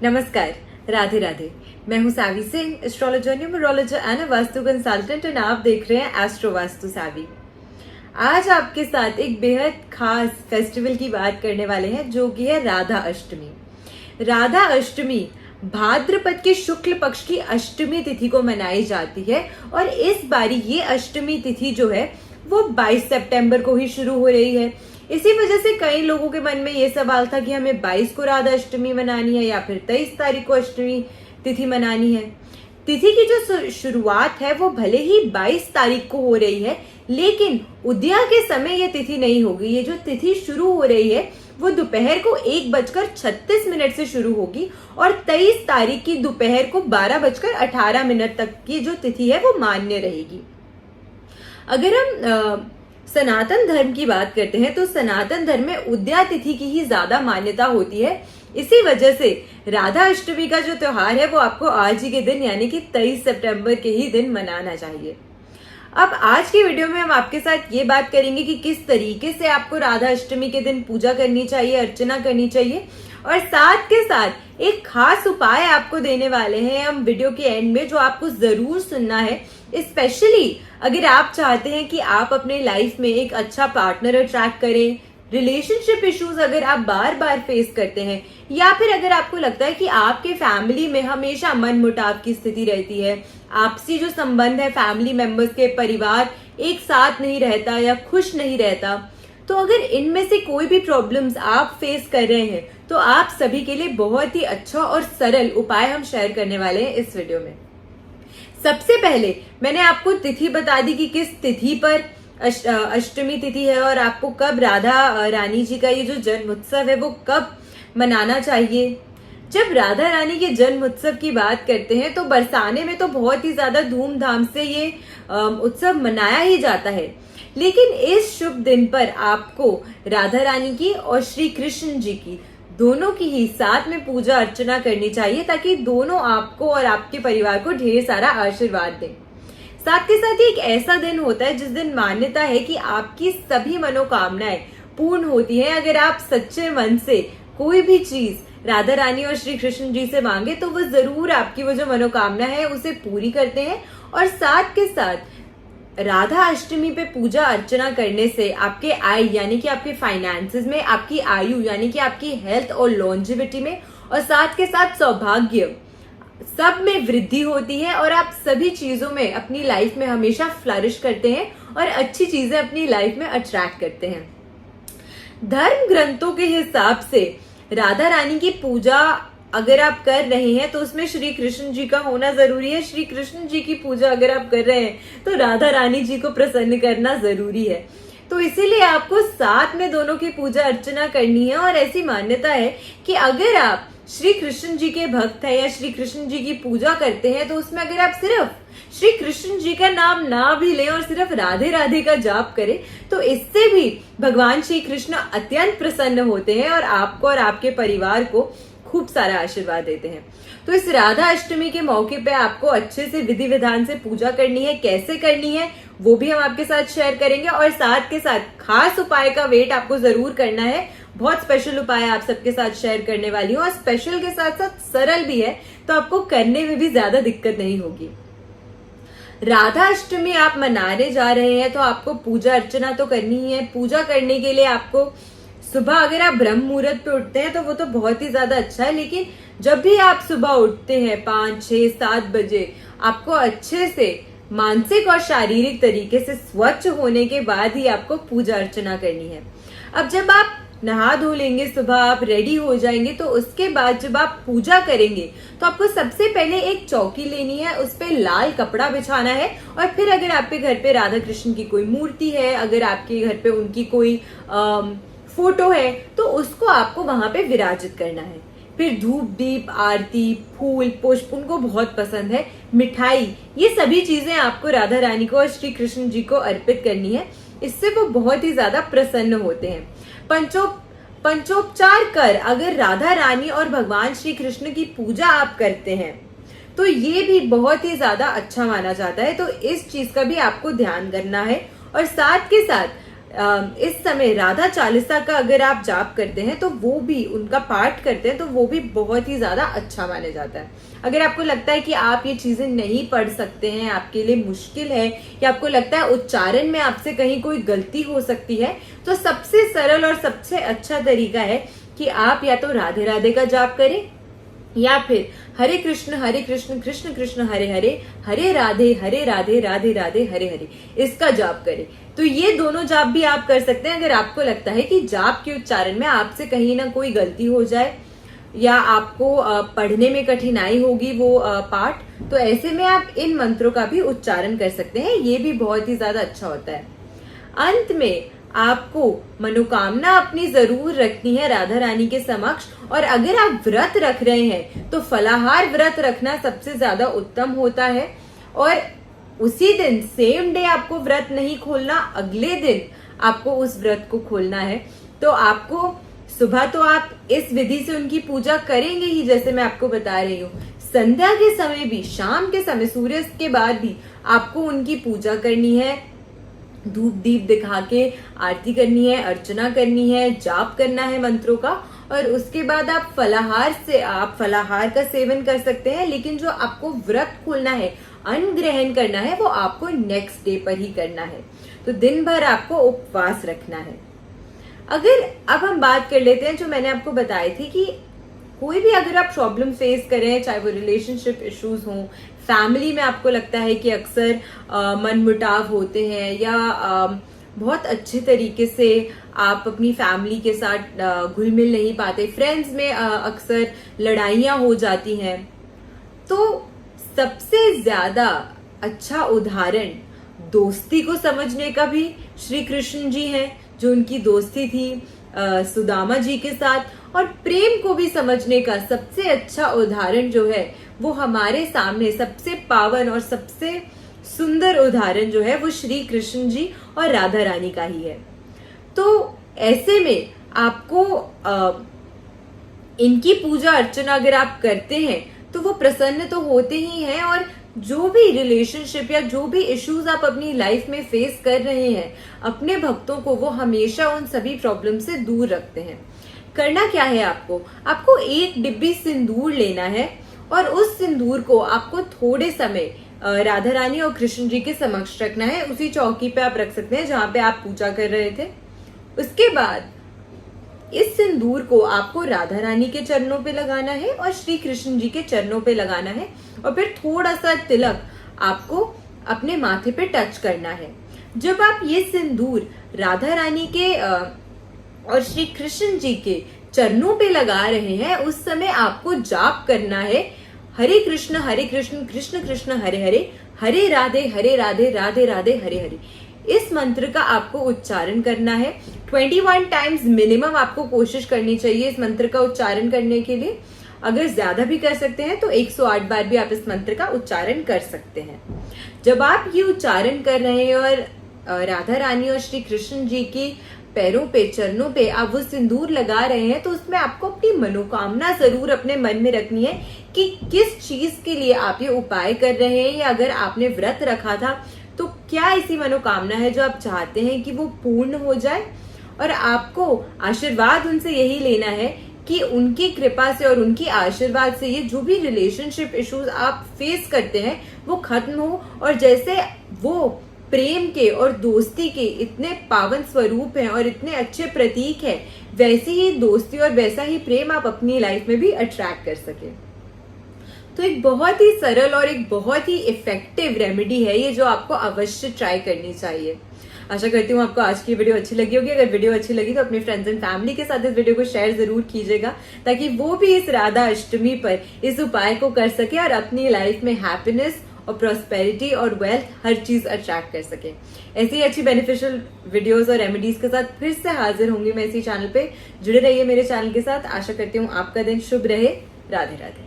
नमस्कार, राधे राधे। मैं हूं Saavi Singh, astrologer, numerologer and vastu consultant, और आप देख रहे हैं एस्ट्रो वास्तु सावी। आज आपके साथ एक बेहद खास फेस्टिवल की बात करने वाले हैं, जो कि है राधा अष्टमी। राधा अष्टमी भाद्रपद के शुक्ल पक्ष की अष्टमी तिथि को मनाई जाती है, और इस बारी ये अष्टमी तिथि जो है वो 22 सितंबर को ही शुरू हो रही है। इसी वजह से कई लोगों के मन में ये सवाल था कि हमें 22 को राधा अष्टमी मनानी है या फिर 23 तारीख को अष्टमी तिथि मनानी है। तिथि की जो शुरुआत है वो भले ही 22 तारीख को हो रही है, लेकिन उदया के समय ये तिथि नहीं होगी। ये जो तिथि शुरू हो रही है वो दोपहर को 1:36 से शुरू होगी, और 23 तारीख की दोपहर को 12:18 तक की जो तिथि है वो मान्य रहेगी। अगर हम सनातन धर्म की बात करते हैं तो सनातन धर्म में उदया तिथि की ही ज्यादा मान्यता होती है। इसी वजह से राधा अष्टमी का जो त्योहार है वो आपको आज ही के दिन यानी कि 23 सितंबर के ही दिन मनाना चाहिए। अब आज की वीडियो में हम आपके साथ ये बात करेंगे कि किस तरीके से आपको राधा अष्टमी के दिन पूजा करनी चाहिए, अर्चना करनी चाहिए, और साथ के साथ एक खास उपाय आपको देने वाले हैं हम वीडियो के एंड में, जो आपको जरूर सुनना है। स्पेशली अगर आप चाहते हैं कि आप अपने लाइफ में एक अच्छा पार्टनर अट्रैक्ट करें, रिलेशनशिप इश्यूज अगर आप बार बार फेस करते हैं, या फिर अगर आपको लगता है कि आपके फैमिली में हमेशा मन मुटाव की स्थिति रहती है, आपसी जो संबंध है फैमिली मेंबर्स के, परिवार एक साथ नहीं रहता या खुश नहीं रहता, तो अगर इनमें से कोई भी प्रॉब्लम्स आप फेस कर रहे हैं तो आप सभी के लिए बहुत ही अच्छा और सरल उपाय हम शेयर करने वाले हैं इस वीडियो में। सबसे पहले मैंने आपको तिथि बता दी कि किस तिथि पर अष्टमी तिथि है, और आपको कब राधा रानी जी का ये जो जन्म उत्सव है वो कब मनाना चाहिए। जब राधा रानी के जन्म उत्सव की बात करते हैं तो बरसाने में तो बहुत ही ज्यादा धूमधाम से ये उत्सव मनाया ही जाता है, लेकिन इस शुभ दिन पर आपको राधा रानी की और श्री कृष्ण जी की दोनों की ही साथ में पूजा अर्चना करनी चाहिए, ताकि दोनों आपको और आपके परिवार को ढेर सारा आशीर्वाद दें। साथ के साथ एक ऐसा दिन होता है जिस दिन मान्यता है कि आपकी सभी मनोकामनाएं पूर्ण होती हैं। अगर आप सच्चे मन से कोई भी चीज राधा रानी और श्री कृष्ण जी से मांगे तो वो जरूर आपकी वो जो मनोकामना है उसे पूरी करते हैं। और साथ के साथ राधा अष्टमी पे पूजा अर्चना करने से आपके आय यानी कि आपके फाइनेंसेस में, आपकी आयु यानी कि आपकी हेल्थ और लॉन्जिविटी में, और साथ के साथ सौभाग्य सब में वृद्धि होती है, और आप सभी चीजों में अपनी लाइफ में हमेशा फ्लरिश करते हैं और अच्छी चीजें अपनी लाइफ में अट्रैक्ट करते हैं। धर्म ग्रंथों के हिसाब से राधा रानी की पूजा अगर आप कर रहे हैं तो उसमें श्री कृष्ण जी का होना जरूरी है। श्री कृष्ण जी की पूजा अगर आप कर रहे हैं तो राधा रानी जी को प्रसन्न करना जरूरी है। तो इसीलिए आपको साथ में दोनों की पूजा अर्चना करनी है। और ऐसी मान्यता है कि अगर आप श्री कृष्ण जी के भक्त हैं या श्री कृष्ण जी की पूजा करते हैं तो उसमें अगर आप सिर्फ श्री कृष्ण जी का नाम ना भी लें और सिर्फ राधे राधे का जाप करें तो इससे भी भगवान श्री कृष्ण अत्यंत प्रसन्न होते हैं और आपको और आपके परिवार को खूब सारा आशीर्वाद देते हैं। तो इस राधा अष्टमी के मौके पे आपको अच्छे से विधि विधान से पूजा करनी है। कैसे करनी है वो भी हम आपके साथ शेयर करेंगे, और साथ के साथ खास उपाय का वेट आपको जरूर करना है। बहुत स्पेशल उपाय आप सबके साथ शेयर करने वाली हूँ, और स्पेशल के साथ साथ सरल भी है, तो आपको करने में भी ज्यादा दिक्कत नहीं होगी। राधा अष्टमी आप मनाने जा रहे हैं तो आपको पूजा अर्चना तो करनी ही है। पूजा करने के लिए आपको सुबह अगर आप ब्रह्म मुहूर्त पे उठते हैं तो वो तो बहुत ही ज्यादा अच्छा है, लेकिन जब भी आप सुबह उठते हैं 5, 6, 7 बजे, आपको अच्छे से मानसिक और शारीरिक तरीके से स्वच्छ होने के बाद ही आपको पूजा अर्चना करनी है। अब जब आप नहा धो लेंगे, सुबह आप रेडी हो जाएंगे, तो उसके बाद जब आप पूजा करेंगे तो आपको सबसे पहले एक चौकी लेनी है, उस पे लाल कपड़ा बिछाना है, और फिर अगर आपके घर पे राधा कृष्ण की कोई मूर्ति है, अगर आपके घर पे उनकी कोई फोटो है, तो उसको आपको वहां पे विराजित करना है। फिर धूप दीप आरती, फूल पुष्प उनको बहुत पसंद है, मिठाई, ये सभी चीजें आपको राधा रानी को और श्री कृष्ण जी को अर्पित करनी है। इससे वो बहुत ही ज्यादा प्रसन्न होते हैं। पंचोपचार कर अगर राधा रानी और भगवान श्री कृष्ण की पूजा आप करते हैं तो ये भी बहुत ही ज्यादा अच्छा माना जाता है। तो इस चीज का भी आपको ध्यान करना है। और साथ के साथ इस समय राधा चालीसा का अगर आप जाप करते हैं तो वो भी, उनका पाठ करते हैं तो वो भी बहुत ही ज्यादा अच्छा माना जाता है। अगर आपको लगता है कि आप ये चीजें नहीं पढ़ सकते हैं, आपके लिए मुश्किल है, या आपको लगता है उच्चारण में आपसे कहीं कोई गलती हो सकती है, तो सबसे सरल और सबसे अच्छा तरीका है कि आप या तो राधे राधे का जाप करें, या फिर हरे कृष्ण कृष्ण कृष्ण हरे हरे, हरे राधे राधे राधे हरे हरे, इसका जाप करें। तो ये दोनों जाप भी आप कर सकते हैं अगर आपको लगता है कि जाप के उच्चारण में आपसे कहीं ना कोई गलती हो जाए या आपको पढ़ने में कठिनाई होगी वो पाठ, तो ऐसे में आप इन मंत्रों का भी उच्चारण कर सकते हैं। ये भी बहुत ही ज्यादा अच्छा होता है। अंत में आपको मनोकामना अपनी जरूर रखनी है राधा रानी के समक्ष, और अगर आप व्रत रख रहे हैं तो फलाहार व्रत रखना सबसे ज्यादा उत्तम होता है। और उसी दिन सेम डे आपको व्रत नहीं खोलना, अगले दिन आपको उस व्रत को खोलना है। तो आपको सुबह तो आप इस विधि से उनकी पूजा करेंगे ही, जैसे मैं आपको बता रही हूँ, संध्या के समय भी, शाम के समय सूर्यास्त के बाद भी आपको उनकी पूजा करनी है, धूप दीप दिखा के आरती करनी है, अर्चना करनी है, जाप करना है मंत्रों का। और उसके बाद आप फलाहार का सेवन कर सकते हैं, लेकिन जो आपको व्रत खोलना है, अन्न ग्रहण करना है, वो आपको नेक्स्ट डे पर ही करना है। तो दिन भर आपको उपवास रखना है। अगर अब हम बात कर लेते हैं जो मैंने आपको बताई थी कि कोई भी अगर आप प्रॉब्लम फेस कर रहे हैं, चाहे वो रिलेशनशिप इश्यूज हों, फैमिली में आपको लगता है कि अक्सर मनमुटाव होते हैं, या बहुत अच्छे तरीके से आप अपनी फैमिली के साथ घुल मिल नहीं पाते, फ्रेंड्स में अक्सर लड़ाइयां हो जाती हैं, तो सबसे ज्यादा अच्छा उदाहरण दोस्ती को समझने का भी श्री कृष्ण जी हैं, जो उनकी दोस्ती थी सुदामा जी के साथ, और प्रेम को भी समझने का सबसे अच्छा उदाहरण जो है वो हमारे सामने सबसे पावन और सबसे सुंदर उदाहरण जो है वो श्री कृष्ण जी और राधा रानी का ही है। तो ऐसे में आपको इनकी पूजा अर्चना अगर आप करते हैं तो वो प्रसन्न तो होते ही हैं, और जो भी रिलेशनशिप या जो भी इश्यूज आप अपनी लाइफ में फेस कर रहे हैं, अपने भक्तों को वो हमेशा उन सभी प्रॉब्लम से दूर रखते हैं। करना क्या है आपको एक डिब्बी सिंदूर लेना है, और उस सिंदूर को आपको थोड़े समय राधा रानी और कृष्ण जी के समक्ष रखना है। उसी चौकी पे आप रख सकते हैं जहां पे आप पूजा कर रहे थे। उसके बाद इस सिंदूर को आपको राधा रानी के चरणों पे लगाना है और श्री कृष्ण जी के चरणों पे लगाना है, और फिर थोड़ा सा तिलक आपको अपने माथे पे टच करना है। जब आप ये सिंदूर राधा रानी के और श्री कृष्ण जी के चरणों पे लगा रहे हैं, उस समय आपको जाप करना है हरे कृष्ण कृष्ण कृष्ण हरे हरे, हरे राधे राधे राधे हरे हरे। इस मंत्र का आपको उच्चारण करना है 21 टाइम्स मिनिमम। आपको कोशिश करनी चाहिए इस मंत्र का उच्चारण करने के लिए। अगर ज्यादा भी कर सकते हैं तो 108 बार भी आप इस मंत्र का उच्चारण कर सकते हैं। जब आप ये उच्चारण कर रहे हैं और राधा रानी और श्री कृष्ण जी की पैरों पे, चरणों पे आप वो सिंदूर लगा रहे हैं, तो उसमें आपको अपनी मनोकामना जरूर अपने मन में रखनी है कि किस चीज के लिए आप ये उपाय कर रहे हैं, या अगर आपने व्रत रखा था तो क्या ऐसी मनोकामना है जो आप चाहते हैं कि वो पूर्ण हो जाए। और आपको आशीर्वाद उनसे यही लेना है कि उनकी कृपा से और उनकी आशीर्वाद से ये जो भी रिलेशनशिप इश्यूज आप फेस करते हैं वो खत्म हो, और जैसे वो प्रेम के और दोस्ती के इतने पावन स्वरूप हैं और इतने अच्छे प्रतीक हैं, वैसी ही दोस्ती और वैसा ही प्रेम आप अपनी लाइफ में भी अट्रैक्ट कर सके। तो एक बहुत ही सरल और एक बहुत ही इफेक्टिव रेमेडी है ये, जो आपको अवश्य ट्राई करनी चाहिए। आशा करती हूँ आपको आज की वीडियो अच्छी लगी होगी। अगर वीडियो अच्छी लगी तो अपने फ्रेंड्स एंड फैमिली के साथ इस वीडियो को शेयर जरूर कीजिएगा, ताकि वो भी इस राधा अष्टमी पर इस उपाय को कर सके और अपनी लाइफ में हैप्पीनेस और प्रॉस्पेरिटी और वेल्थ हर चीज अट्रैक्ट कर सके। ऐसी ही अच्छी बेनिफिशियल वीडियोस और रेमेडीज के साथ फिर से हाजिर होंगी मैं इसी चैनल पे। जुड़े रहिए मेरे चैनल के साथ। आशा करती हूँ आपका दिन शुभ रहे। राधे राधे।